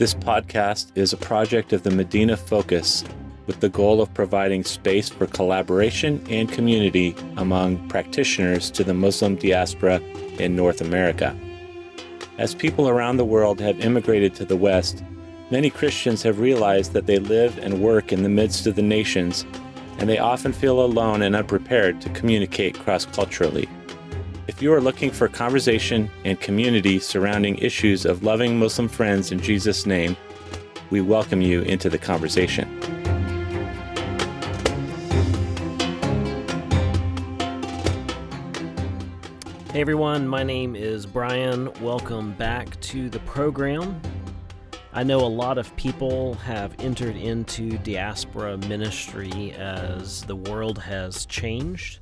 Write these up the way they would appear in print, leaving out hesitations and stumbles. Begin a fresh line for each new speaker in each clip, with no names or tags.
This podcast is a project of the Medina Focus with the goal of providing space for collaboration and community among practitioners to the Muslim diaspora in North America. As people around the world have immigrated to the West, many Christians have realized that they live and work in the midst of the nations, and they often feel alone and unprepared to communicate cross-culturally. If you are looking for conversation and community surrounding issues of loving Muslim friends in Jesus' name, we welcome you into the conversation.
Hey everyone, my name is Brian. Welcome back to the program. I know a lot of people have entered into diaspora ministry as the world has changed,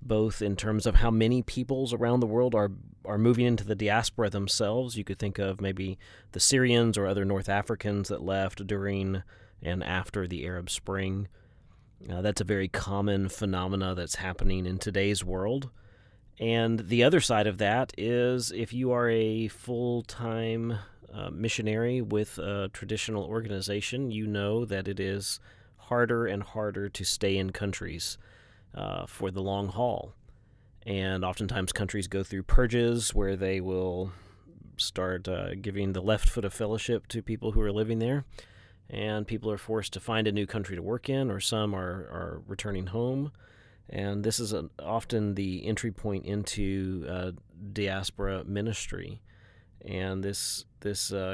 both in terms of how many peoples around the world are moving into the diaspora themselves. You could think of maybe the Syrians or other North Africans that left during and after the Arab Spring. That's a very common phenomena that's happening in today's world. And the other side of that is if you are a full-time missionary with a traditional organization, you know that it is harder and harder to stay in countries for the long haul. And oftentimes countries go through purges where they will start giving the left foot of fellowship to people who are living there. And people are forced to find a new country to work in, or some are returning home. And this is often the entry point into diaspora ministry. And this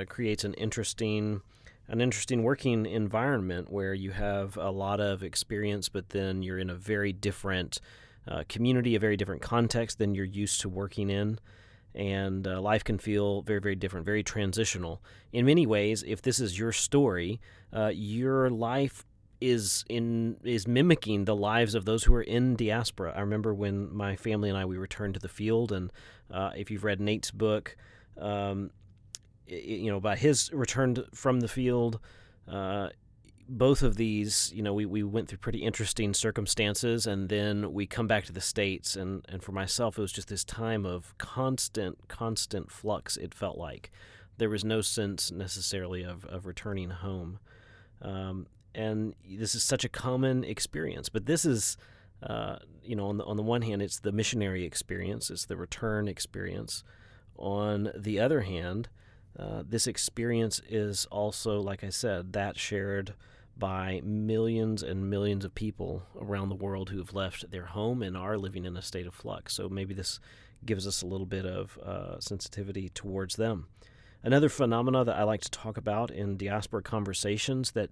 creates an interesting working environment where you have a lot of experience, but then you're in a very different community, a very different context than you're used to working in. And life can feel very, very different, very transitional. In many ways, if this is your story, your life is mimicking the lives of those who are in diaspora. I remember when my family and we returned to the field, and if you've read Nate's book, about his return from the field, both of these, we went through pretty interesting circumstances, and then we come back to the States, and for myself, it was just this time of constant flux, it felt like. There was no sense necessarily of returning home. And this is such a common experience. But this is, on the one hand, it's the missionary experience, it's the return experience. On the other hand, this experience is also, like I said, that shared by millions and millions of people around the world who have left their home and are living in a state of flux. So maybe this gives us a little bit of sensitivity towards them. Another phenomena that I like to talk about in diaspora conversations that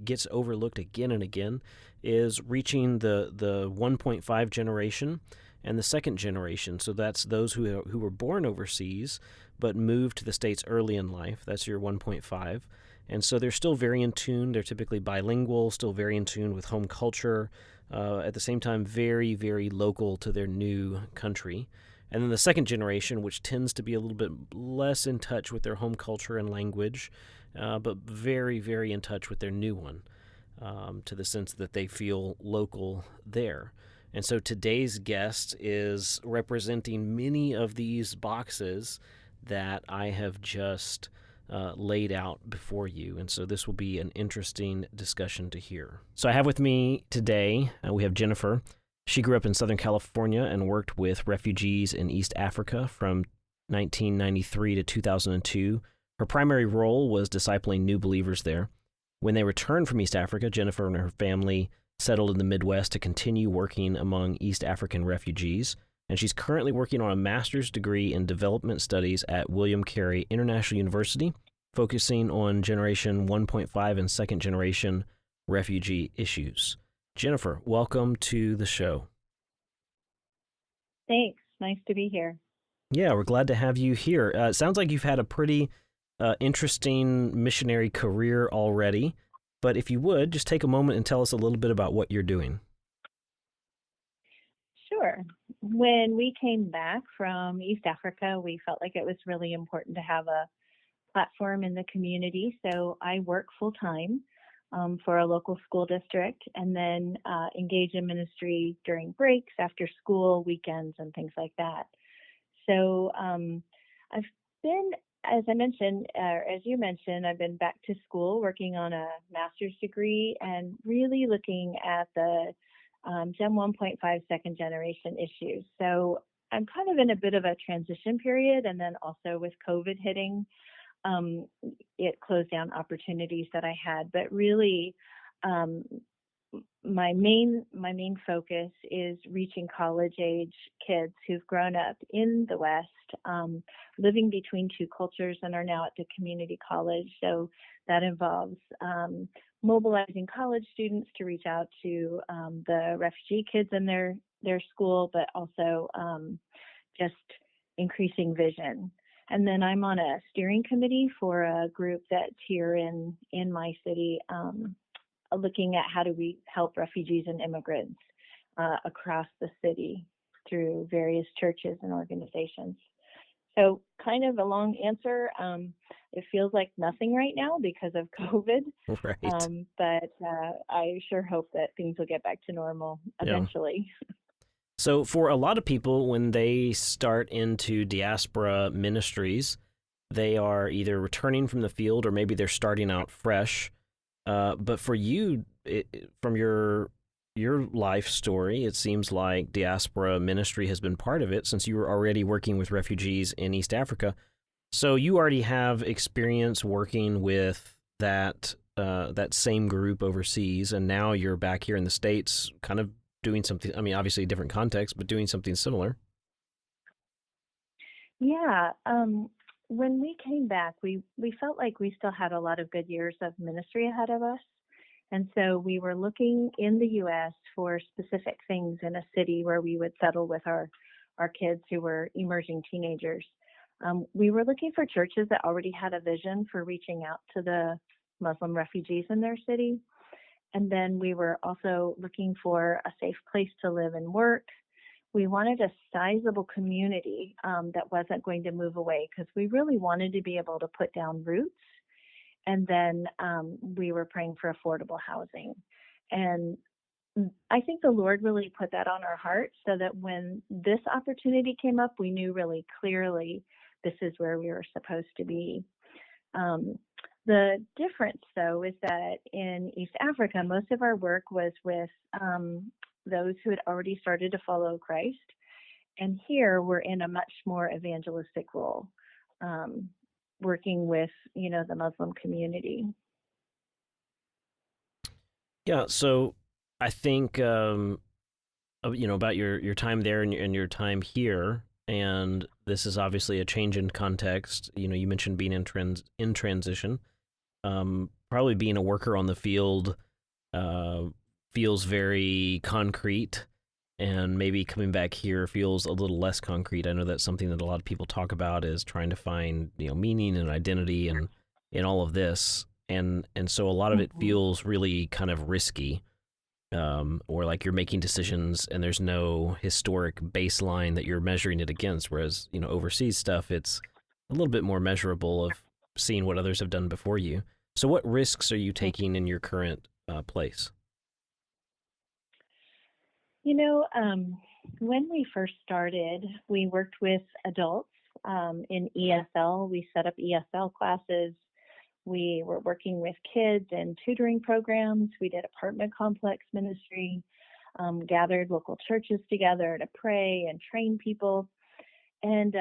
gets overlooked again and again is reaching the 1.5 generation and the second generation. So that's those who were born overseas but moved to the States early in life. That's your 1.5. And so they're still very in tune. They're typically bilingual, still very in tune with home culture, at the same time very, very local to their new country. And then the second generation, which tends to be a little bit less in touch with their home culture and language, but very, very in touch with their new one, to the sense that they feel local there. And so today's guest is representing many of these boxes that I have just laid out before you. And so this will be an interesting discussion to hear. So I have with me today, we have Jenifer. She grew up in Southern California and worked with refugees in East Africa from 1993 to 2002. Her primary role was discipling new believers there. When they returned from East Africa, Jenifer and her family settled in the Midwest to continue working among East African refugees, and she's currently working on a master's degree in development studies at William Carey International University, focusing on Generation 1.5 and second generation refugee issues. Jenifer, welcome to the show.
Thanks. Nice to be here.
Yeah, we're glad to have you here. It sounds like you've had a pretty interesting missionary career already, but if you would, just take a moment and tell us a little bit about what you're doing.
Sure. When we came back from East Africa, we felt like it was really important to have a platform in the community. So I work full-time for a local school district, and then engage in ministry during breaks, after school, weekends, and things like that. So I've been as I mentioned, as you mentioned, I've been back to school working on a master's degree and really looking at the Gen 1.5 second generation issues. So I'm kind of in a bit of a transition period, and then also with COVID hitting, um, it closed down opportunities that I had. But really, um, my main focus is reaching college age kids who've grown up in the West, living between two cultures, and are now at the community college. So that involves mobilizing college students to reach out to the refugee kids in their school, but also just increasing vision. And then I'm on a steering committee for a group that's here in my city, looking at how do we help refugees and immigrants across the city through various churches and organizations. So kind of a long answer. It feels like nothing right now because of COVID,
Right.
but I sure hope that things will get back to normal
Yeah.
eventually.
So for a lot of people, when they start into diaspora ministries, they are either returning from the field or maybe they're starting out fresh. But for you, from your life story, it seems like diaspora ministry has been part of it since you were already working with refugees in East Africa. So you already have experience working with that same group overseas, and now you're back here in the States, kind of doing something. I mean, obviously a different context, but doing something similar.
Yeah. When we came back, we felt like we still had a lot of good years of ministry ahead of us. And so we were looking in the U.S. for specific things in a city where we would settle with our kids who were emerging teenagers. We were looking for churches that already had a vision for reaching out to the Muslim refugees in their city. And then we were also looking for a safe place to live and work. We wanted a sizable community that wasn't going to move away, because we really wanted to be able to put down roots. And then we were praying for affordable housing. And I think the Lord really put that on our heart, so that when this opportunity came up, we knew really clearly this is where we were supposed to be. The difference, though, is that in East Africa, most of our work was with those who had already started to follow Christ. And here we're in a much more evangelistic role, working with, the Muslim community.
Yeah. So I think about your time there and your time here, and this is obviously a change in context. You mentioned being in transition. Probably being a worker on the field feels very concrete, and maybe coming back here feels a little less concrete. I know that's something that a lot of people talk about, is trying to find meaning and identity and in all of this, and so a lot of it
Mhm.
feels really kind of risky, or like you're making decisions and there's no historic baseline that you're measuring it against. Whereas overseas stuff, it's a little bit more measurable of seeing what others have done before you. So what risks are you taking in your current place?
You know, when we first started, we worked with adults in ESL. We set up ESL classes. We were working with kids and tutoring programs. We did apartment complex ministry, gathered local churches together to pray and train people. And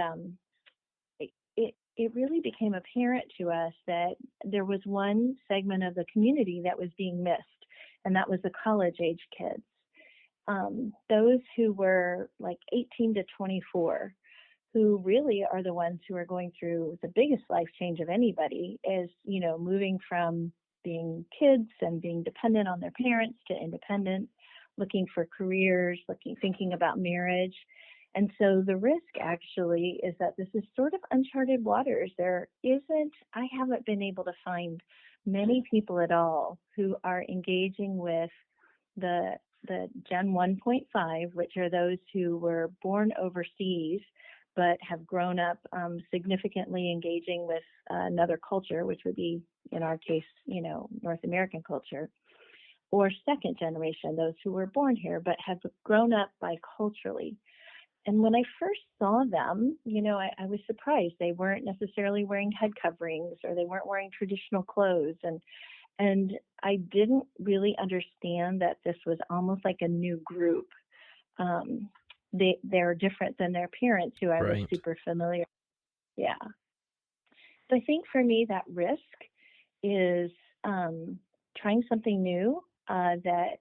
it really became apparent to us that there was one segment of the community that was being missed, and that was the college age kids. Those who were like 18 to 24, who really are the ones who are going through the biggest life change of anybody, is, moving from being kids and being dependent on their parents to independent, looking for careers, thinking about marriage. And so the risk actually is that this is sort of uncharted waters. I haven't been able to find many people at all who are engaging with the Gen 1.5, which are those who were born overseas but have grown up significantly engaging with another culture, which would be, in our case, North American culture, or second generation, those who were born here but have grown up biculturally. And when I first saw them, I was surprised. They weren't necessarily wearing head coverings, or they weren't wearing traditional clothes. And I didn't really understand that this was almost like a new group. They're different than their parents, who I was
Right.
super familiar. Yeah. So I think for me, that risk is trying something new that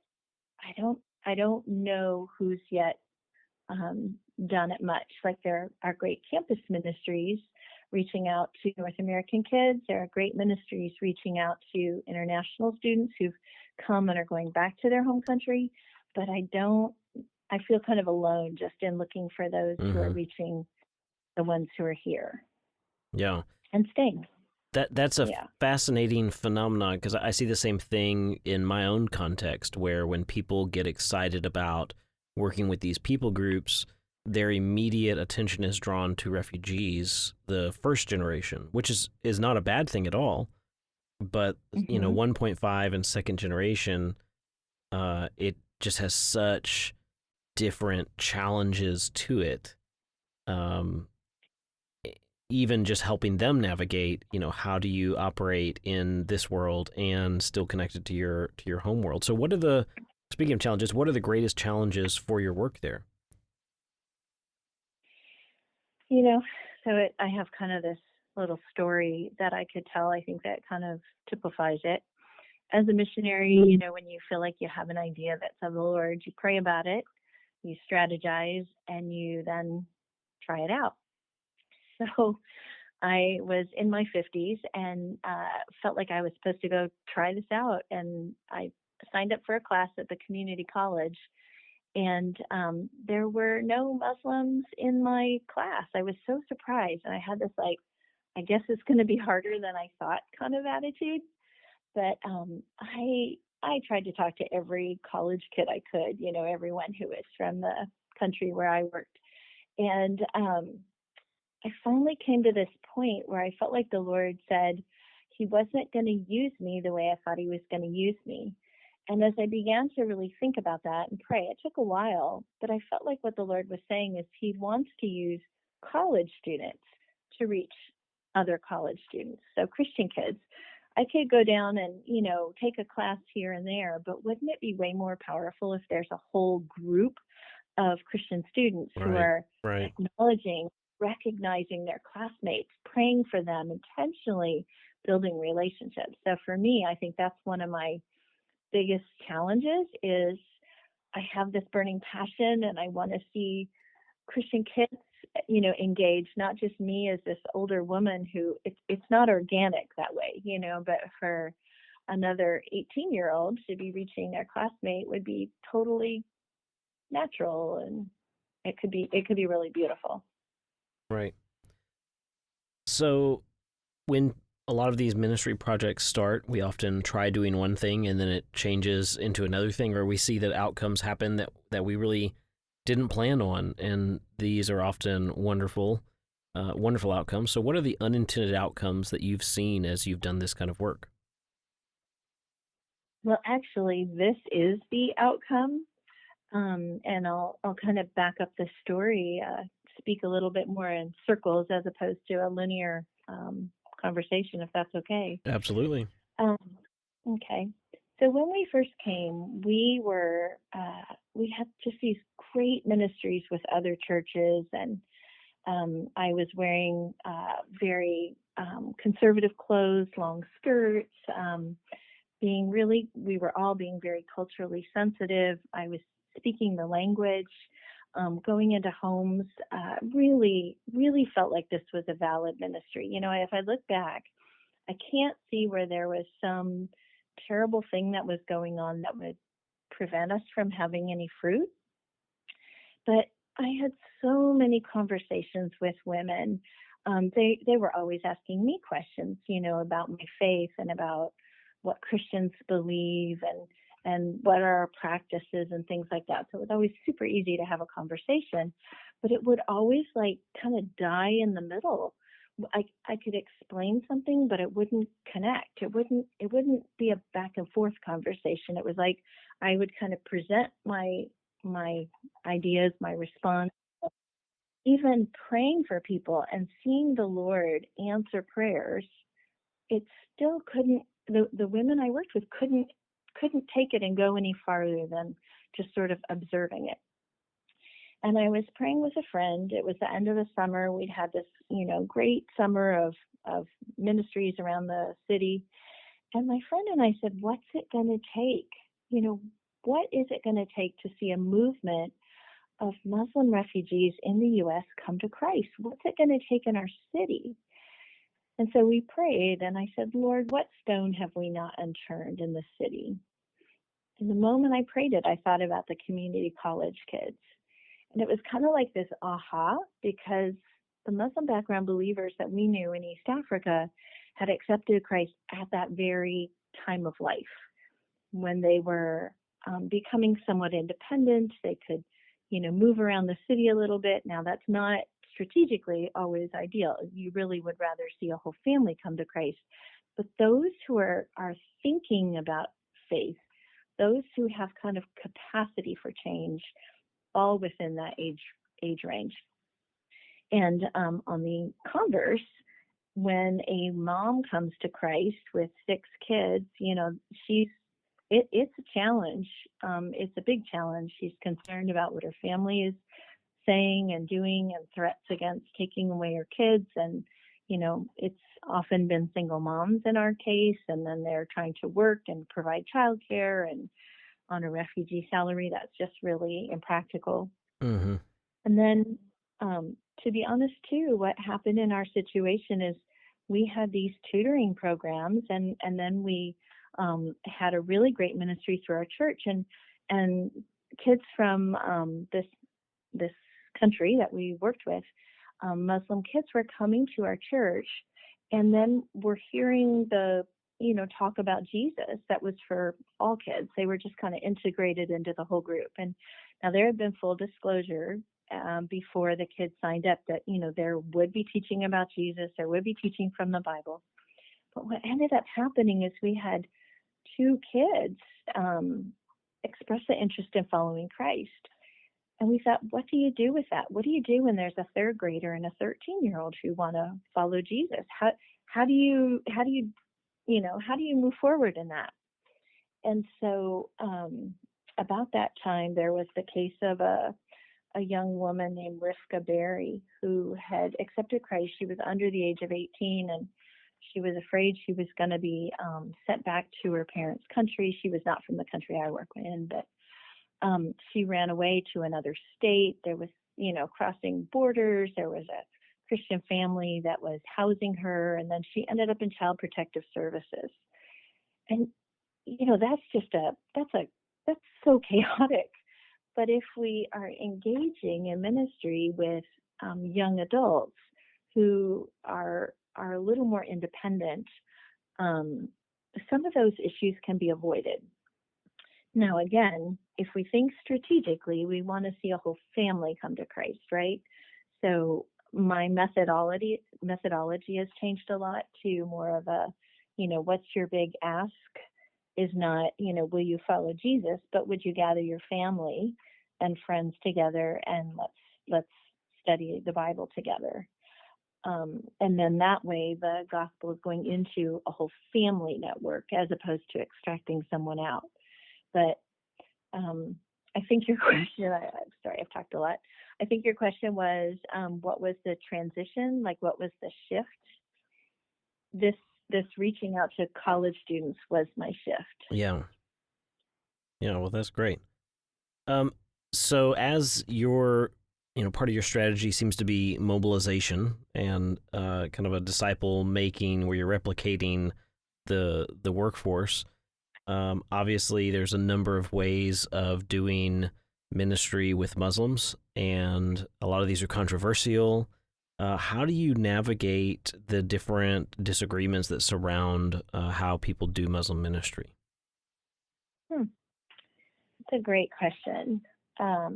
I don't know who's yet done it much. Like, there are great campus ministries reaching out to North American kids. There are great ministries reaching out to international students who've come and are going back to their home country. But I feel kind of alone just in looking for those who are
Mm-hmm.
reaching the ones who are here
Yeah.
and staying.
That's a
Yeah.
fascinating phenomenon, because I see the same thing in my own context, where when people get excited about working with these people groups, their immediate attention is drawn to refugees, the first generation, which is not a bad thing at all. But,
Hmm.
1.5 and second generation, it just has such different challenges to it. Um, Even just helping them navigate, how do you operate in this world and still connected to your home world. So speaking of challenges, what are the greatest challenges for your work there?
You know, I have kind of this little story that I could tell. I think that kind of typifies it. As a missionary, when you feel like you have an idea that's of the Lord, you pray about it, you strategize, and you then try it out. So I was in my 50s and felt like I was supposed to go try this out. And I signed up for a class at the community college. And there were no Muslims in my class. I was so surprised. And I had this, like, I guess it's going to be harder than I thought kind of attitude. But I tried to talk to every college kid I could, everyone who was from the country where I worked. And I finally came to this point where I felt like the Lord said he wasn't going to use me the way I thought he was going to use me. And as I began to really think about that and pray, it took a while, but I felt like what the Lord was saying is he wants to use college students to reach other college students. So Christian kids, I could go down and, take a class here and there, but wouldn't it be way more powerful if there's a whole group of Christian students who
Right.
are
Right.
acknowledging, recognizing their classmates, praying for them, intentionally building relationships. So for me, I think that's one of my biggest challenges is I have this burning passion and I want to see Christian kids, engaged, not just me as this older woman who it's not organic that way, but for another 18-year-old to be reaching their classmate would be totally natural, and it could be really beautiful.
Right. So when a lot of these ministry projects start, we often try doing one thing and then it changes into another thing, or we see that outcomes happen that we really didn't plan on. And these are often wonderful, wonderful outcomes. So what are the unintended outcomes that you've seen as you've done this kind of work?
Well, actually, this is the outcome. And I'll kind of back up the story, speak a little bit more in circles as opposed to a linear conversation, if that's okay.
Absolutely.
Um, okay. So when we first came, we had just these great ministries with other churches, and I was wearing very conservative clothes, long skirts. We were all being very culturally sensitive. I was speaking the language, going into homes, really, really felt like this was a valid ministry. If I look back, I can't see where there was some terrible thing that was going on that would prevent us from having any fruit. But I had so many conversations with women. They were always asking me questions, about my faith and about what Christians believe and what are our practices and things like that. So it was always super easy to have a conversation, but it would always like kind of die in the middle. I could explain something, but it wouldn't connect. It wouldn't be a back and forth conversation. It was like I would kind of present my ideas, my response, even praying for people and seeing the Lord answer prayers, it still couldn't, the women I worked with couldn't take it and go any farther than just sort of observing it. And I was praying with a friend. It was the end of the summer. We'd had this, great summer of ministries around the city. And my friend and I said, what's it going to take? What is it going to take to see a movement of Muslim refugees in the U.S. come to Christ? What's it going to take in our city? And so we prayed, and I said, Lord, what stone have we not unturned in the city? And the moment I prayed it, I thought about the community college kids. And it was kind of like this aha, because the Muslim background believers that we knew in East Africa had accepted Christ at that very time of life when they were becoming somewhat independent. They could, move around the city a little bit. Now, that's not strategically always ideal. You really would rather see a whole family come to Christ. But those who are thinking about faith, those who have kind of capacity for change, all within that age range. And on the converse, when a mom comes to Christ with 6 kids, it's a challenge. It's a big challenge. She's concerned about what her family is saying and doing, and threats against taking away her kids. And, it's often been single moms in our case, and then they're trying to work and provide childcare, and on a refugee salary, that's just really impractical.
Mm-hmm.
And then, to be honest, too, what happened in our situation is we had these tutoring programs, and then we had a really great ministry through our church, and kids from this country that we worked with, Muslim kids, were coming to our church, and then we're hearing the talk about Jesus that was for all kids. They were just kind of integrated into the whole group. And now there had been full disclosure before the kids signed up that, there would be teaching about Jesus, there would be teaching from the Bible. But what ended up happening is we had 2 kids express an interest in following Christ. And we thought, what do you do with that? What do you do when there's a 3rd grader and a 13-year-old who want to follow Jesus? How do you move forward in that? And so about that time, there was the case of a young woman named Rivka Berry who had accepted Christ. She was under the age of 18, and she was afraid she was going to be sent back to her parents' country. She was not from the country I work in, but she ran away to another state. There was, crossing borders. There was a Christian family that was housing her, and then she ended up in Child Protective Services. And that's so chaotic. But if we are engaging in ministry with young adults who are a little more independent, some of those issues can be avoided. Now, again, if we think strategically, we want to see a whole family come to Christ, right? So my methodology has changed a lot to more of a, what's your big ask? Is not, will you follow Jesus, but would you gather your family and friends together and let's study the Bible together. And then that way the gospel is going into a whole family network as opposed to extracting someone out. But I think your question, I'm sorry, I've talked a lot. I think your question was, what was the transition? Like, what was the shift? This reaching out to college students was my shift.
Yeah. Yeah, well, that's great. So as your, part of your strategy seems to be mobilization and kind of a disciple making where you're replicating the workforce. Obviously, there's a number of ways of doing ministry with Muslims, and a lot of these are controversial. How do you navigate the different disagreements that surround how people do Muslim ministry?
That's a great question. I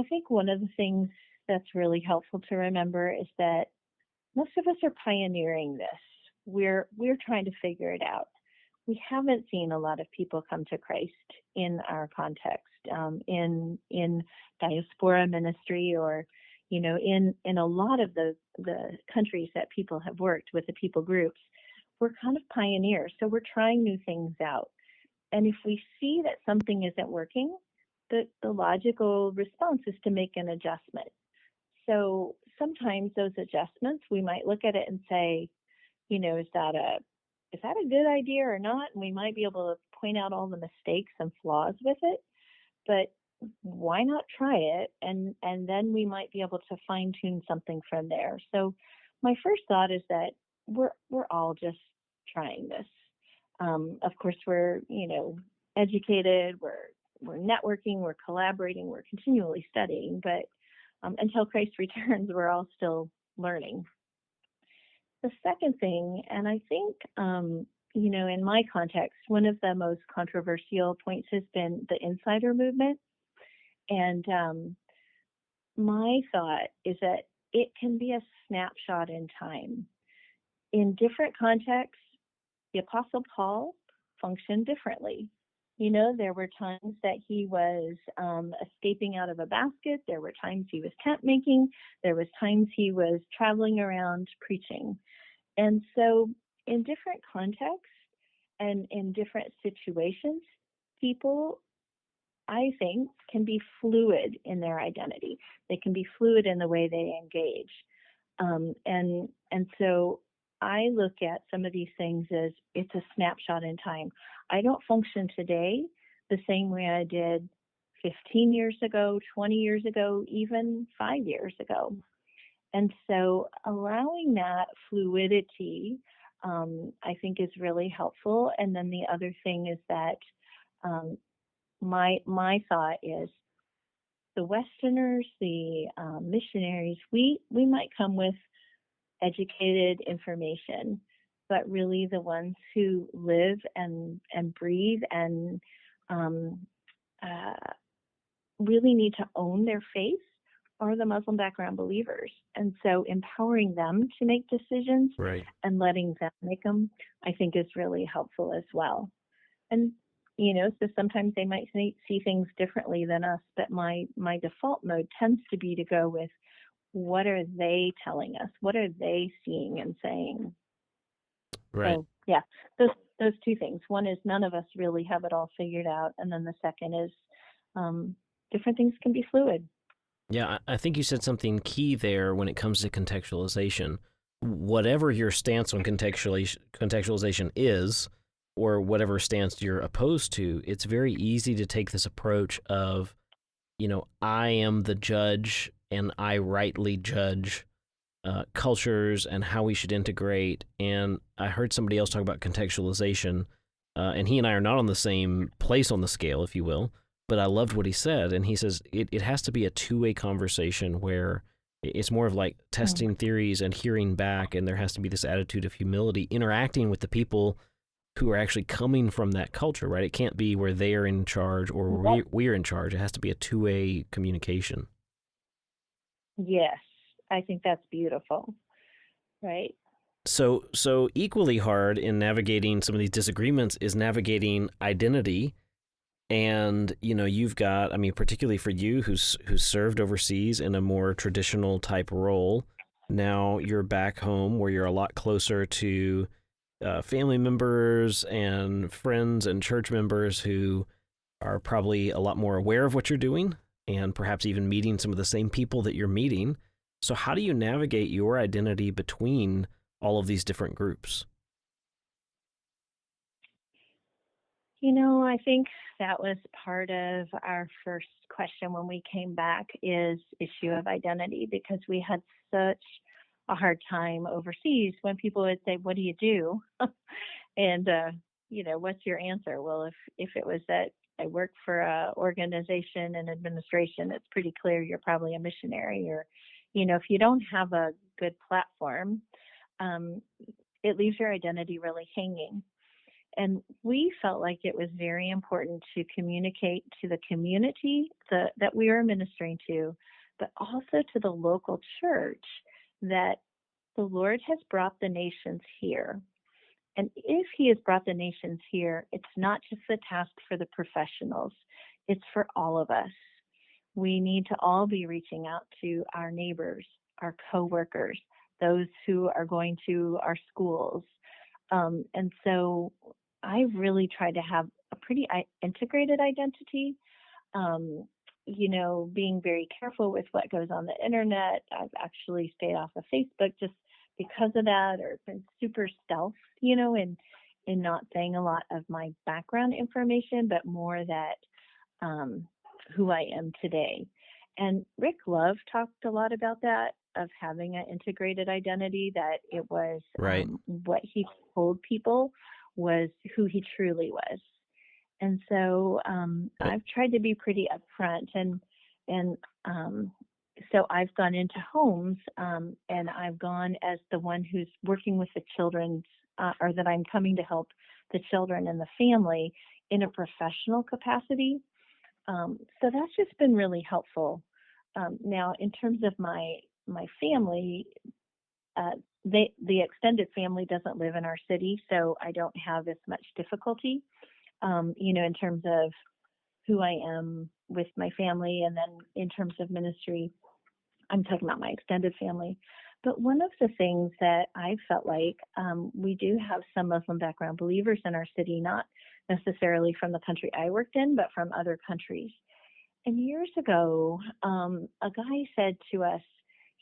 think one of the things that's really helpful to remember is that most of us are pioneering this. We're trying to figure it out. We haven't seen a lot of people come to Christ in our context. in diaspora ministry, or in a lot of the countries that people have worked with, the people groups, we're kind of pioneers. So we're trying new things out. And if we see that something isn't working, the logical response is to make an adjustment. So sometimes those adjustments, we might look at it and say, is that a good idea or not? And we might be able to point out all the mistakes and flaws with it, but why not try it? And then we might be able to fine tune something from there. So my first thought is that we're all just trying this. Of course, we're educated, we're networking, we're collaborating, we're continually studying, but until Christ returns, we're all still learning. The second thing, and I think, in my context, one of the most controversial points has been the insider movement. And my thought is that it can be a snapshot in time. In different contexts, the Apostle Paul functioned differently. There were times that he was escaping out of a basket. There were times he was tent making. There was times he was traveling around preaching. And so in different contexts and in different situations, people, I think, can be fluid in their identity. They can be fluid in the way they engage. And so I look at some of these things as it's a snapshot in time. I don't function today the same way I did 15 years ago, 20 years ago, even 5 years ago. And so allowing that fluidity, I think, is really helpful. And then the other thing is that my thought is the Westerners, the missionaries, we might come with educated information, but really the ones who live and breathe and really need to own their faith are the Muslim background believers. And so empowering them to make decisions and letting them make them, I think, is really helpful as well. And so sometimes they might see things differently than us, but my default mode tends to be to go with, what are they telling us? What are they seeing and saying?
Right.
So yeah, those two things. One is none of us really have it all figured out, and then the second is different things can be fluid.
Yeah, I think you said something key there when it comes to contextualization. Whatever your stance on contextualization is, or whatever stance you're opposed to, it's very easy to take this approach of, I am the judge and I rightly judge cultures and how we should integrate. And I heard somebody else talk about contextualization, and he and I are not on the same place on the scale, if you will, but I loved what he said. And he says it has to be a two-way conversation where it's more of like testing theories and hearing back, and there has to be this attitude of humility, interacting with the people who are actually coming from that culture, right? It can't be where they are in charge or we're in charge. It has to be a two-way communication.
Yes, I think that's beautiful, right?
So equally hard in navigating some of these disagreements is navigating identity. And, you've got, particularly for you who's served overseas in a more traditional type role, now you're back home where you're a lot closer to family members and friends and church members who are probably a lot more aware of what you're doing and perhaps even meeting some of the same people that you're meeting. So how do you navigate your identity between all of these different groups?
I think that was part of our first question when we came back, is issue of identity, because we had such a hard time overseas when people would say, what do you do? And, what's your answer? Well, if it was that I work for a organization and administration, it's pretty clear you're probably a missionary. Or, if you don't have a good platform, it leaves your identity really hanging. And we felt like it was very important to communicate to the community that we are ministering to, but also to the local church, that the Lord has brought the nations here. And if he has brought the nations here, it's not just a task for the professionals. it's for all of us. We need to all be reaching out to our neighbors, our coworkers, those who are going to our schools. And so I really try to have a pretty integrated identity. Being very careful with what goes on the internet. I've actually stayed off of Facebook just because of that, or been super stealth, in not saying a lot of my background information, but more that who I am today. And Rick Love talked a lot about that, of having an integrated identity, that it was
Right.
what he told people was who he truly was. And so I've tried to be pretty upfront, and so I've gone into homes, and I've gone as the one who's working with the children, or that I'm coming to help the children and the family in a professional capacity. So that's just been really helpful. Now, in terms of my family, the extended family doesn't live in our city, so I don't have as much difficulty, in terms of who I am with my family. And then in terms of ministry, I'm talking about my extended family. But one of the things that I felt like, we do have some Muslim background believers in our city, not necessarily from the country I worked in, but from other countries. And years ago, a guy said to us,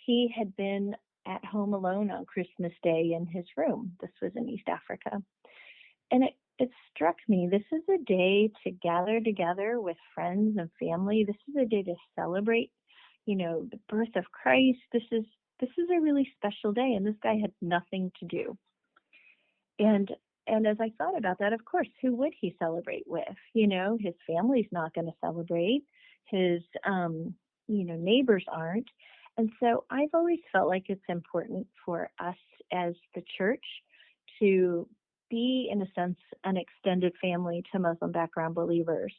he had been at home alone on Christmas Day in his room. This was in East Africa. And it struck me, this is a day to gather together with friends and family. This is a day to celebrate, the birth of Christ. This is a really special day. And this guy had nothing to do. And as I thought about that, of course, who would he celebrate with? His family's not going to celebrate. His, neighbors aren't. And so I've always felt like it's important for us as the church to be, in a sense, an extended family to Muslim background believers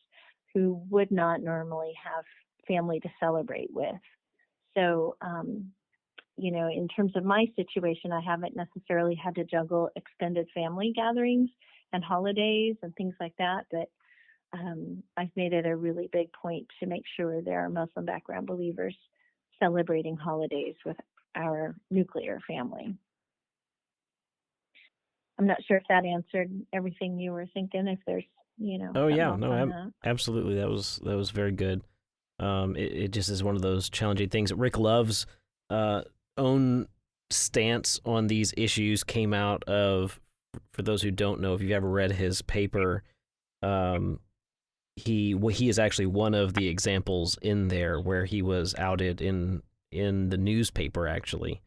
who would not normally have family to celebrate with. So, in terms of my situation, I haven't necessarily had to juggle extended family gatherings and holidays and things like that, but I've made it a really big point to make sure there are Muslim background believers celebrating holidays with our nuclear family. I'm not sure if that answered everything you were thinking, if there's,
Oh yeah,
on
no,
that.
absolutely. That was very good. It just is one of those challenging things. Rick Love's own stance on these issues came out of, for those who don't know, if you've ever read his paper, he is actually one of the examples in there where he was outed in the newspaper, actually,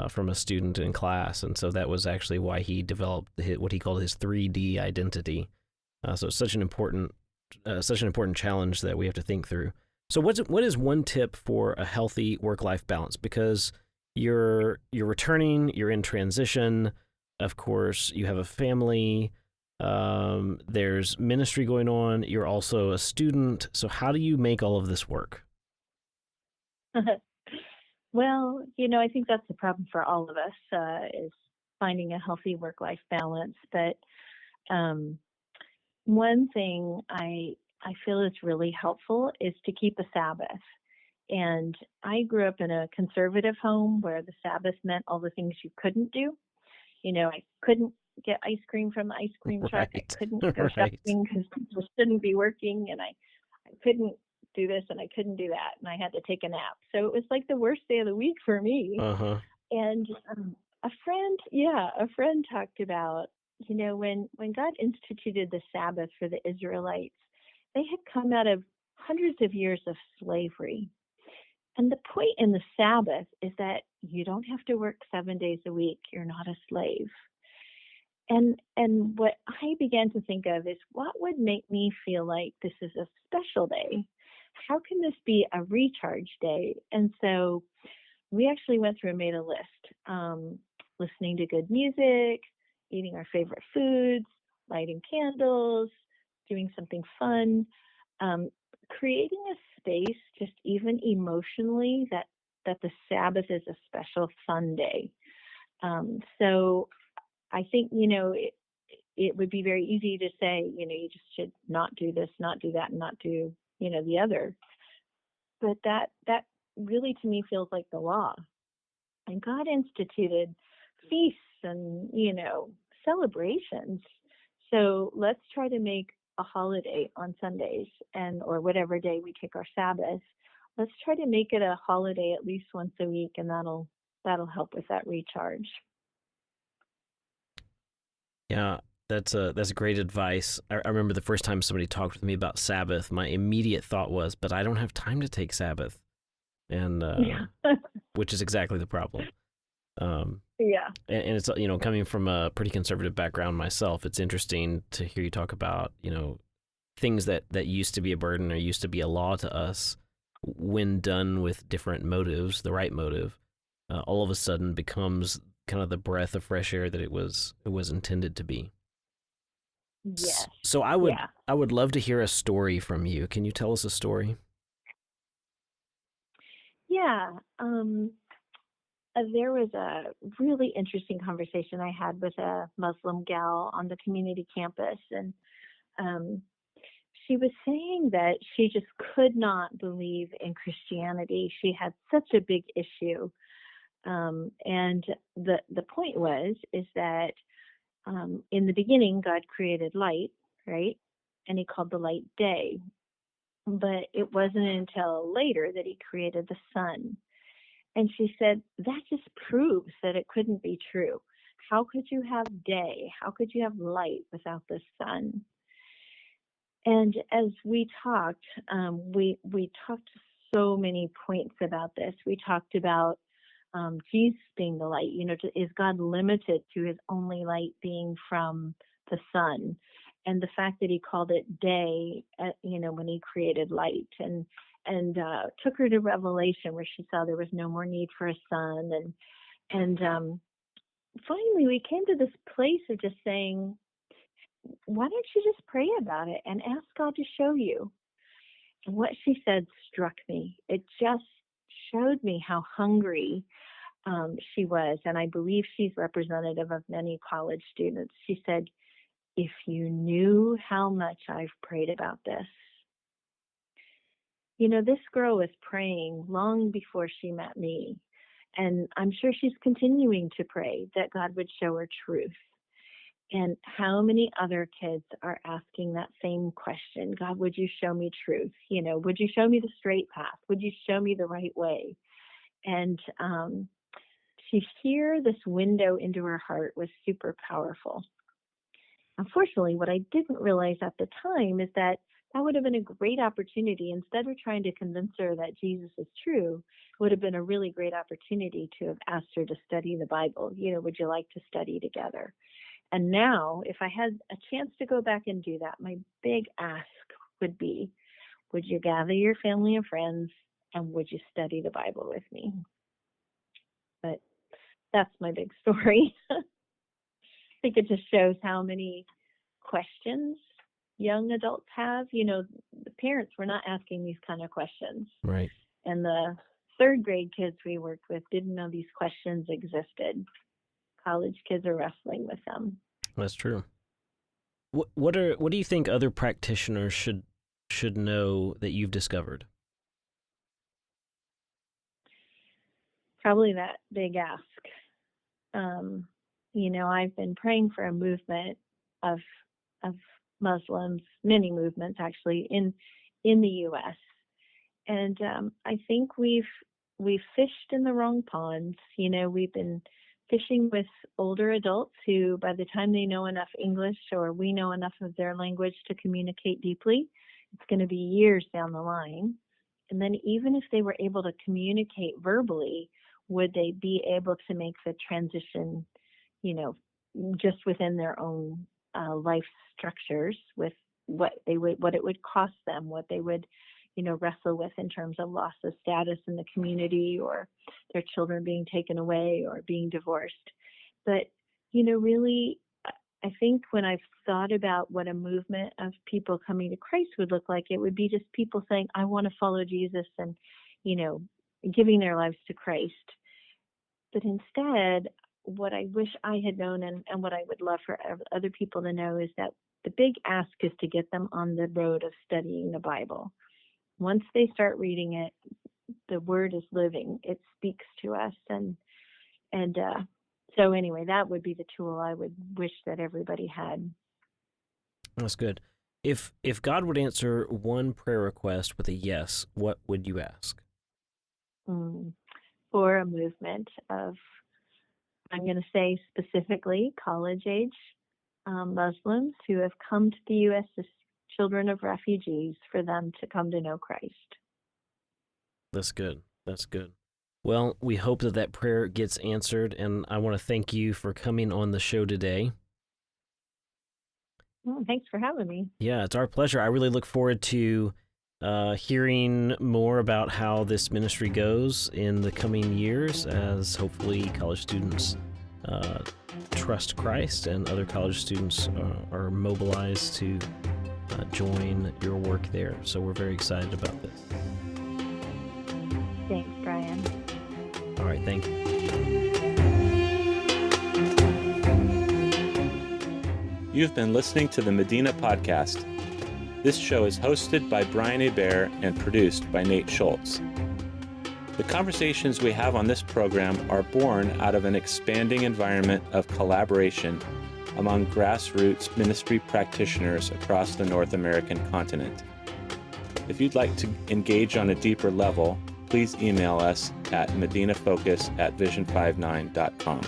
from a student in class, and so that was actually why he developed what he called his 3D identity. So it's such an important challenge that we have to think through. So what is one tip for a healthy work-life balance? Because you're returning, you're in transition. Of course, you have a family. There's ministry going on. You're also a student. So how do you make all of this work?
Well, I think that's the problem for all of us, is finding a healthy work-life balance. But one thing I feel is really helpful is to keep a Sabbath. And I grew up in a conservative home where the Sabbath meant all the things you couldn't do. I couldn't get ice cream from the ice cream truck.
Right.
I couldn't go
Right.
shopping because people shouldn't be working, and I couldn't do this and I couldn't do that, and I had to take a nap. So it was like the worst day of the week for me.
Uh-huh.
And a friend talked about, when God instituted the Sabbath for the Israelites, they had come out of hundreds of years of slavery. And the point in the Sabbath is that you don't have to work 7 days a week. You're not a slave. And what I began to think of is, what would make me feel like this is a special day? How can this be a recharge day? And so we actually went through and made a list, listening to good music, eating our favorite foods, lighting candles, doing something fun, creating a space, just even emotionally, that the Sabbath is a special fun day. So I think, it would be very easy to say, you just should not do this, not do that, and not do the other. But that really to me feels like the law. And God instituted feasts and, celebrations. So let's try to make a holiday on Sundays or whatever day we take our Sabbath. Let's try to make it a holiday at least once a week, and that'll help with that recharge.
Yeah, that's great advice. I remember the first time somebody talked with me about Sabbath, my immediate thought was, but I don't have time to take Sabbath, and which is exactly the problem.
Yeah.
And it's, coming from a pretty conservative background myself, it's interesting to hear you talk about, things that used to be a burden or used to be a law to us, when done with different motives, the right motive, all of a sudden becomes kind of the breath of fresh air that it was intended to be.
Yes.
So I would love to hear a story from you. Can you tell us a story?
Yeah. There was a really interesting conversation I had with a Muslim gal on the community campus, and she was saying that she just could not believe in Christianity. She had such a big issue, and the point is that in the beginning God created light, right? And He called the light day, but it wasn't until later that He created the sun. And she said, that just proves that it couldn't be true. How could you have day? How could you have light without the sun? And as we talked, we talked so many points about this. We talked about Jesus being the light. Is God limited to His only light being from the sun? And the fact that He called it day, when He created light, and took her to Revelation where she saw there was no more need for a sun. And finally we came to this place of just saying, why don't you just pray about it and ask God to show you? And what she said struck me. It just showed me how hungry she was. And I believe she's representative of many college students. She said, if you knew how much I've prayed about this. This girl was praying long before she met me. And I'm sure she's continuing to pray that God would show her truth. And how many other kids are asking that same question? God, would you show me truth? Would you show me the straight path? Would you show me the right way? And to hear this window into her heart was super powerful. Unfortunately, what I didn't realize at the time is that would have been a great opportunity. Instead of trying to convince her that Jesus is true, it would have been a really great opportunity to have asked her to study the Bible. Would you like to study together? And now, if I had a chance to go back and do that, my big ask would be, would you gather your family and friends, and would you study the Bible with me? But that's my big story. I think it just shows how many questions young adults have. The parents were not asking these kind of questions.
Right.
And the third grade kids we worked with didn't know these questions existed. College kids are wrestling with them.
That's true. What do you think other practitioners should know that you've discovered?
Probably that big ask. I've been praying for a movement of Muslims, many movements actually in the U.S. And I think we've fished in the wrong ponds. We've been fishing with older adults who, by the time they know enough English or we know enough of their language to communicate deeply, it's going to be years down the line. And then even if they were able to communicate verbally, would they be able to make the transition, just within their own life structures, with what it would cost them, what they would, wrestle with in terms of loss of status in the community, or their children being taken away or being divorced. But, really, I think when I've thought about what a movement of people coming to Christ would look like, it would be just people saying, I want to follow Jesus, and, giving their lives to Christ. But instead, what I wish I had known, and what I would love for other people to know, is that the big ask is to get them on the road of studying the Bible. once they start reading it, the word is living. It speaks to us. And so anyway, that would be the tool I would wish that everybody had.
That's good. If God would answer one prayer request with a yes, what would you ask?
For a movement of, I'm going to say specifically college-age Muslims who have come to the U.S. as children of refugees, for them to come to know Christ.
That's good. That's good. Well, we hope that prayer gets answered, and I want to thank you for coming on the show today.
Well, thanks for having me.
Yeah, it's our pleasure. I really look forward to hearing more about how this ministry goes in the coming years, as hopefully college students trust Christ and other college students are mobilized to join your work there. So we're very excited about this.
Thanks, Brian.
All right, thank you.
You've been listening to the Medina Podcast. This show is hosted by Brian Hebert and produced by Nate Schultz. The conversations we have on this program are born out of an expanding environment of collaboration among grassroots ministry practitioners across the North American continent. If you'd like to engage on a deeper level, please email us at medinafocus@vision59.com.